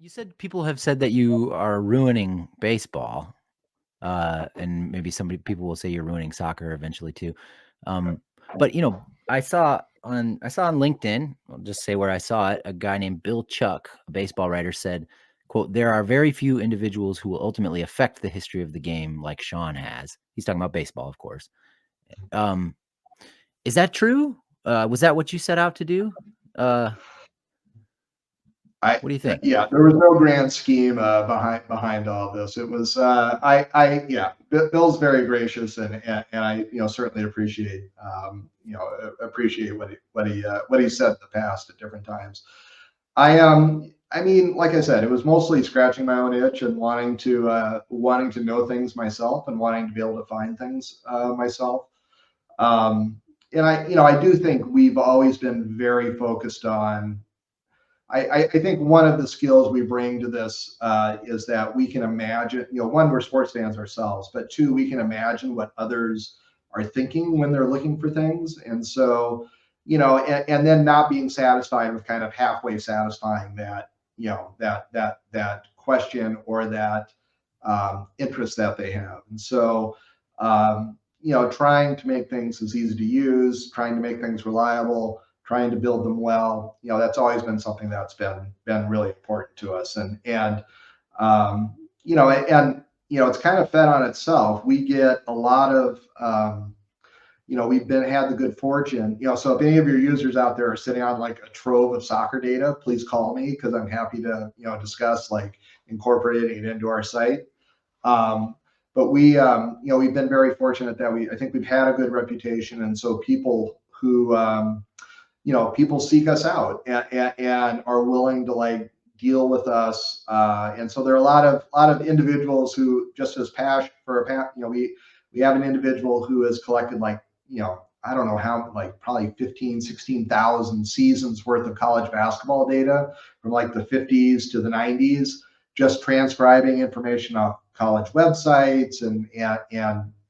You said people have said that you are ruining baseball, and maybe people will say you're ruining soccer eventually too. But I saw on LinkedIn, I'll just say where I saw it, a guy named Bill Chuck, a baseball writer, said, "quote There are very few individuals who will ultimately affect the history of the game like Sean has." He's talking about baseball, of course. Um, is that true? Was that what you set out to do? Uh, I what do you think? Yeah, there was no grand scheme behind all this. It was yeah, Bill's very gracious, and I certainly appreciate appreciate what he said in the past at different times. I mean, like I said, it was mostly scratching my own itch and wanting to know things myself and wanting to be able to find things myself. Um, and I do think we've always been very focused on. I think one of the skills we bring to this is that we can imagine, one, we're sports fans ourselves, but two, we can imagine what others are thinking when they're looking for things. And so, and then not being satisfied with kind of halfway satisfying that, that question or that interest that they have. And so, trying to make things as easy to use, trying to make things reliable, trying to build them well. That's always been something that's been really important to us. And it's kind of fed on itself. We get a lot of we've had the good fortune. So if any of your users out there are sitting on like a trove of soccer data, please call me because I'm happy to discuss like incorporating it into our site. But we've been very fortunate that I think we've had a good reputation, and so people who people seek us out and are willing to like deal with us. And so there are a lot of individuals who just as passion for we have an individual who has collected like, I don't know how, like probably 15, 16,000 seasons worth of college basketball data from like the 50s to the 90s, just transcribing information off college websites and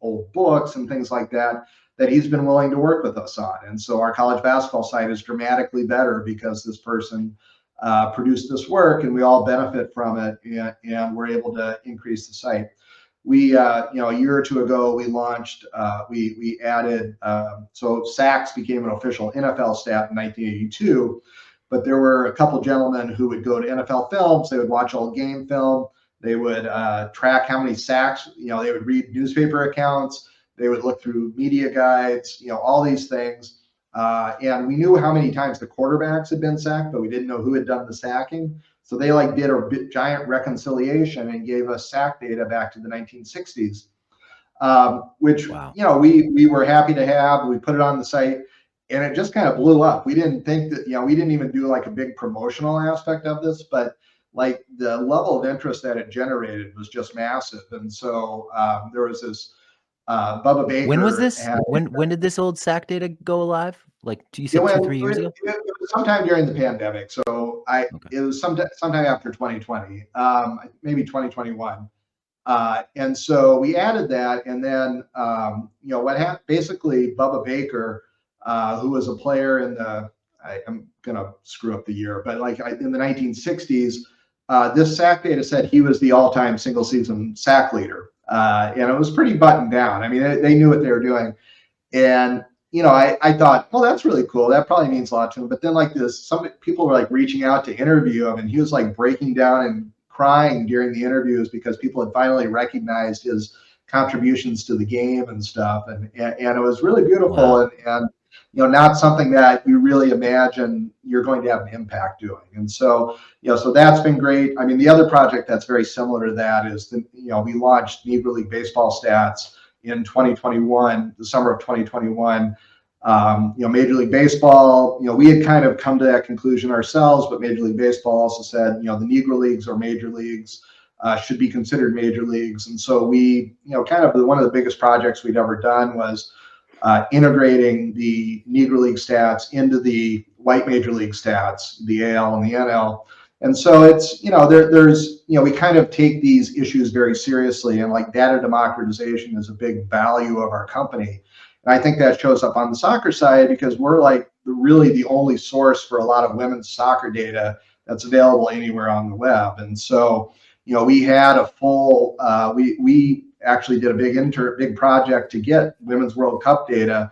old books and things like that he's been willing to work with us on. And so our college basketball site is dramatically better because this person produced this work and we all benefit from it, and we're able to increase the site. We, a year or two ago, we launched, we added, so sacks became an official NFL stat in 1982, but there were a couple gentlemen who would go to NFL Films, they would watch old game film, they would track how many sacks, they would read newspaper accounts, they would look through media guides, all these things. And we knew how many times the quarterbacks had been sacked, but we didn't know who had done the sacking. So they like did a giant reconciliation and gave us sack data back to the 1960s, which, Wow. we were happy to have. We put it on the site and it just kind of blew up. We didn't think that, we didn't even do like a big promotional aspect of this, but like the level of interest that it generated was just massive. And so there was this, Bubba When was Baker this? had When did this old SAC data go live? Like you it said, went 2-3 years ago. it was sometime during the pandemic. So Okay. it was sometime after 2020, maybe 2021. And so we added that, and then what happened? Basically, Bubba Baker, who was a player in I'm gonna screw up the year, but like in the 1960s, this sack data said he was the all-time single-season sack leader, and it was pretty buttoned down. I mean, they knew what they were doing, and I thought, well, that's really cool. That probably means a lot to him. But then like this, some people were like reaching out to interview him, and he was like breaking down and crying during the interviews because people had finally recognized his contributions to the game and stuff. And it was really beautiful, Wow. and not something that you really imagine you're going to have an impact doing. And so, so that's been great. I mean, the other project that's very similar to that is we launched Negro League Baseball Stats in 2021, the summer of 2021. Major League Baseball, we had kind of come to that conclusion ourselves, but Major League Baseball also said, the Negro Leagues or major leagues should be considered major leagues. And so we, kind of one of the biggest projects we'd ever done was integrating the Negro League stats into the white major league stats, the AL and the NL. And so it's, there's, we kind of take these issues very seriously, and like data democratization is a big value of our company. And I think that shows up on the soccer side because we're like really the only source for a lot of women's soccer data that's available anywhere on the web. And so, we had a full, we actually did a big project to get Women's World Cup data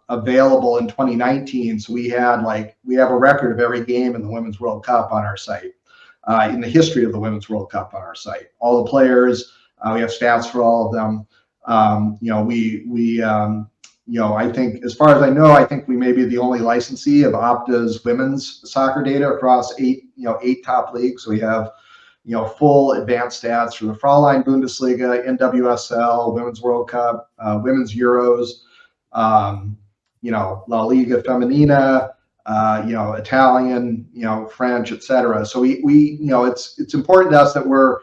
available in 2019. So we have a record of every game in the Women's World Cup on our site, in the history of the Women's World Cup on our site. All the players, we have stats for all of them. I think, as far as I know, I think we may be the only licensee of Opta's women's soccer data across eight top leagues. So we have, full advanced stats for the Fraulein Bundesliga, NWSL, Women's World Cup, Women's Euros, La Liga Femenina, Italian, French, etc. So we it's important to us that we're,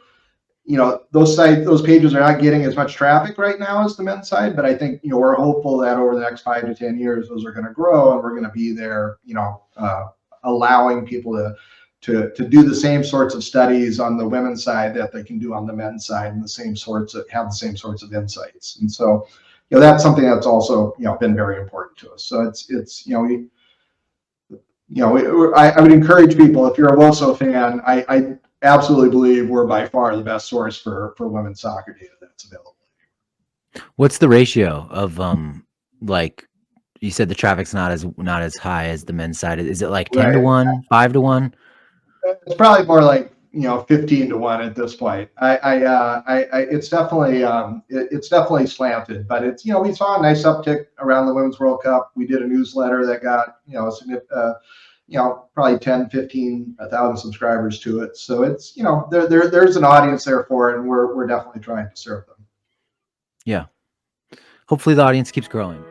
those pages are not getting as much traffic right now as the men's side, but I think, we're hopeful that over the next 5 to 10 years, those are going to grow, and we're going to be there, allowing people to do the same sorts of studies on the women's side that they can do on the men's side, and have the same sorts of insights. And so, that's something that's also, been very important to us. So I would encourage people, if you're a WOSO fan, I absolutely believe we're by far the best source for women's soccer data that's available. What's the ratio of like you said the traffic's not as high as the men's side? Is it like 10 to 1, 5 to 1? It's probably more like 15 to 1 at this point. It's definitely slanted, but it's we saw a nice uptick around the Women's World Cup. We did a newsletter that got probably 10, 15,000 subscribers to it. So it's there's an audience there for it, and we're definitely trying to serve them. Yeah. Hopefully the audience keeps growing.